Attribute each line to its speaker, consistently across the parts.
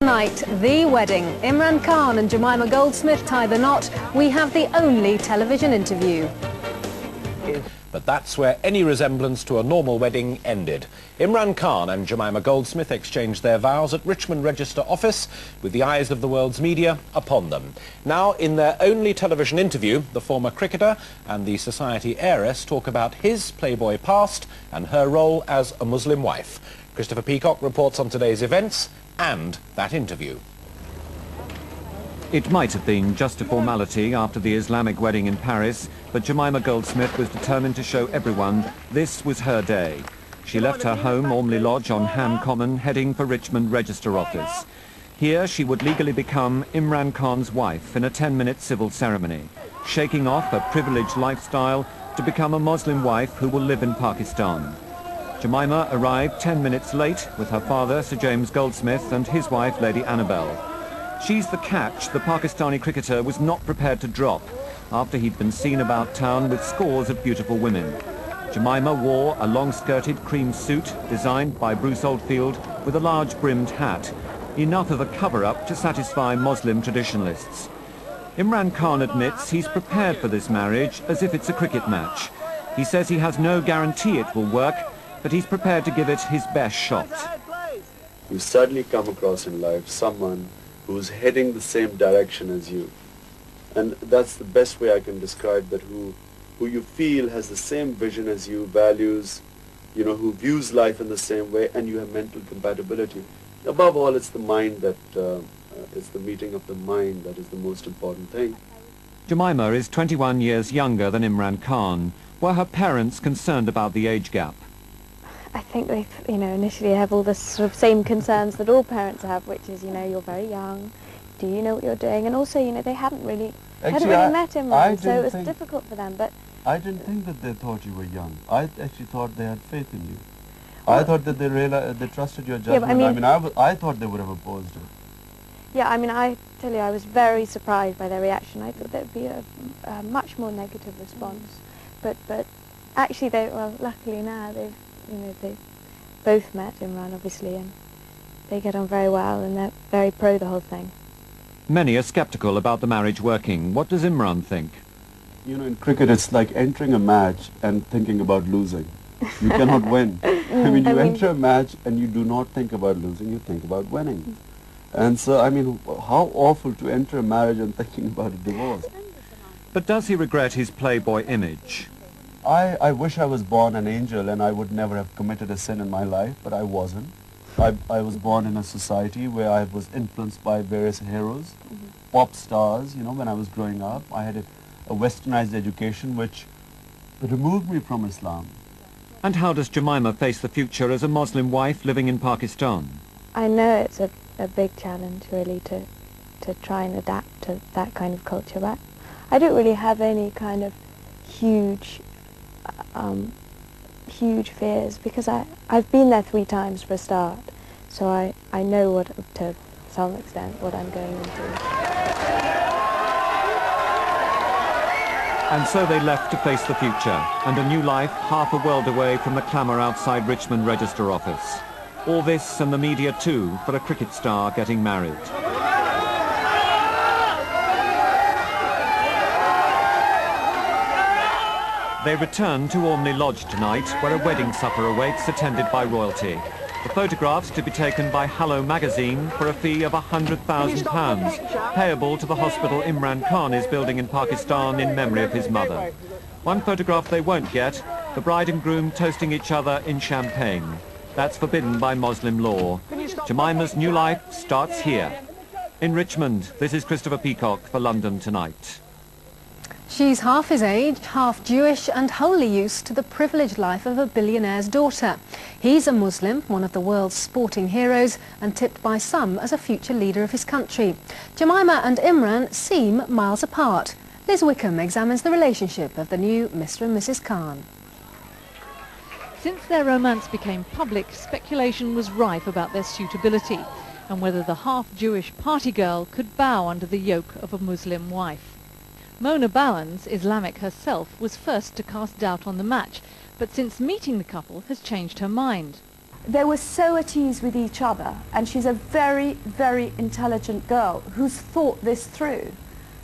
Speaker 1: Tonight, the wedding. Imran Khan and Jemima Goldsmith tie the knot. We have the only television interview.
Speaker 2: But that's where any resemblance to a normal wedding ended. Imran Khan and Jemima Goldsmith exchanged their vows at Richmond Register office with the eyes of the world's media upon them. Now, in their only television interview, the former cricketer and the society heiress talk about his Playboy past and her role as a Muslim wife. Christopher Peacock reports on today's events and that interview.
Speaker 3: It might have been just a formality after the Islamic wedding in Paris, but Jemima Goldsmith was determined to show everyone this was her day. She left her home, Ormley Lodge on Ham Common, heading for Richmond Register office. Here she would legally become Imran Khan's wife in a 10-minute civil ceremony, shaking off a privileged lifestyle to become a Muslim wife who will live in Pakistan. Jemima arrived 10 minutes late with her father, Sir James Goldsmith, and his wife, Lady Annabel. She's the catch the Pakistani cricketer was not prepared to drop after he'd been seen about town with scores of beautiful women. Jemima wore a long-skirted cream suit designed by Bruce Oldfield with a large brimmed hat, enough of a cover-up to satisfy Muslim traditionalists. Imran Khan admits he's prepared for this marriage as if it's a cricket match. He says he has no guarantee it will work, but he's prepared to give it his best shot.
Speaker 4: You suddenly come across in life someone who's heading the same direction as you. And that's the best way I can describe that, who you feel has the same vision as you, values, you know, who views life in the same way, and you have mental compatibility. Above all, it's the mind that, it's the meeting of the mind that is the most important thing.
Speaker 3: Jemima is 21 years younger than Imran Khan. Were her parents concerned about the age gap?
Speaker 5: I think they, initially have all the sort of same concerns that all parents have, which is, you're very young, do you know what you're doing? And also, they hadn't really met Imran, so it was difficult for them. But
Speaker 4: I didn't think that they thought you were young. I actually thought they had faith in you. I thought that they trusted your judgment. Yeah, I thought they would have opposed it.
Speaker 5: Yeah, I tell you, I was very surprised by their reaction. I thought there would be a much more negative response. But actually, luckily now they both met Imran, obviously, and they get on very well, and they're very pro the whole thing.
Speaker 3: Many are sceptical about the marriage working. What does Imran think?
Speaker 4: In cricket, it's like entering a match and thinking about losing. You cannot win. You enter a match and you do not think about losing, you think about winning. And so, how awful to enter a marriage and thinking about a divorce.
Speaker 3: But does he regret his Playboy image?
Speaker 4: I wish I was born an angel and I would never have committed a sin in my life, but I wasn't. I was born in a society where I was influenced by various heroes, pop stars, when I was growing up. I had a westernized education which removed me from Islam.
Speaker 3: And how does Jemima face the future as a Muslim wife living in Pakistan?
Speaker 5: I know it's a big challenge, really, to try and adapt to that kind of culture, but I don't really have any kind of huge fears, because I've been there 3 times for a start, so I know to some extent what I'm going into.
Speaker 3: And so they left to face the future, and a new life half a world away from the clamour outside Richmond Register office. All this and the media too for a cricket star getting married. They return to Ormley Lodge tonight, where a wedding supper awaits, attended by royalty. The photographs to be taken by Hello magazine for a fee of £100,000, payable to the hospital Imran Khan is building in Pakistan in memory of his mother. One photograph they won't get, the bride and groom toasting each other in champagne. That's forbidden by Muslim law. Jemima's new life starts here. In Richmond, this is Christopher Peacock for London Tonight.
Speaker 1: She's half his age, half Jewish, and wholly used to the privileged life of a billionaire's daughter. He's a Muslim, one of the world's sporting heroes, and tipped by some as a future leader of his country. Jemima and Imran seem miles apart. Liz Wickham examines the relationship of the new Mr. and Mrs. Khan.
Speaker 6: Since their romance became public, speculation was rife about their suitability and whether the half-Jewish party girl could bow under the yoke of a Muslim wife. Mona Bowens, Islamic herself, was first to cast doubt on the match, but since meeting the couple has changed her mind.
Speaker 7: they were so at ease with each other, and she's a very, very intelligent girl who's thought this through.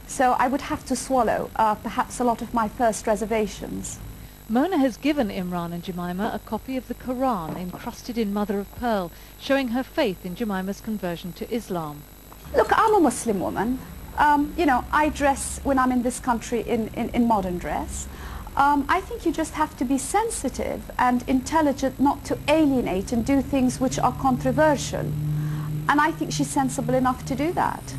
Speaker 7: So I would have to swallow perhaps a lot of my first reservations.
Speaker 6: Mona has given Imran and Jemima a copy of the Quran encrusted in mother of pearl, showing her faith in Jemima's conversion to Islam.
Speaker 7: Look, I'm a Muslim woman. You know, I dress when I'm in this country in modern dress. I think you just have to be sensitive and intelligent not to alienate and do things which are controversial. And I think she's sensible enough to do that.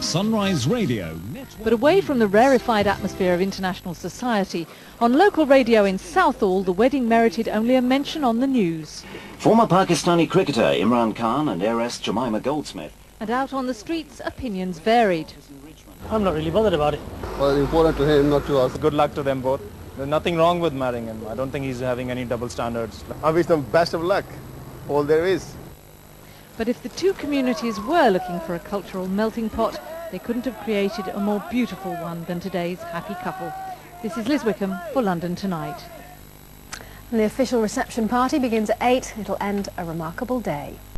Speaker 8: Sunrise Radio.
Speaker 6: But away from the rarefied atmosphere of international society, on local radio in Southall, the wedding merited only a mention on the news.
Speaker 9: Former Pakistani cricketer Imran Khan and heiress Jemima Goldsmith.
Speaker 6: And out on the streets, opinions varied.
Speaker 10: I'm not really bothered about it.
Speaker 11: Well, it's important to him, not to us.
Speaker 10: Good luck to them both. There's nothing wrong with marrying him. I don't think he's having any double standards.
Speaker 11: I wish them best of luck, all there is.
Speaker 6: But if the two communities were looking for a cultural melting pot, they couldn't have created a more beautiful one than today's happy couple. This is Liz Wickham for London Tonight.
Speaker 1: And the official reception party begins at 8. It'll end a remarkable day.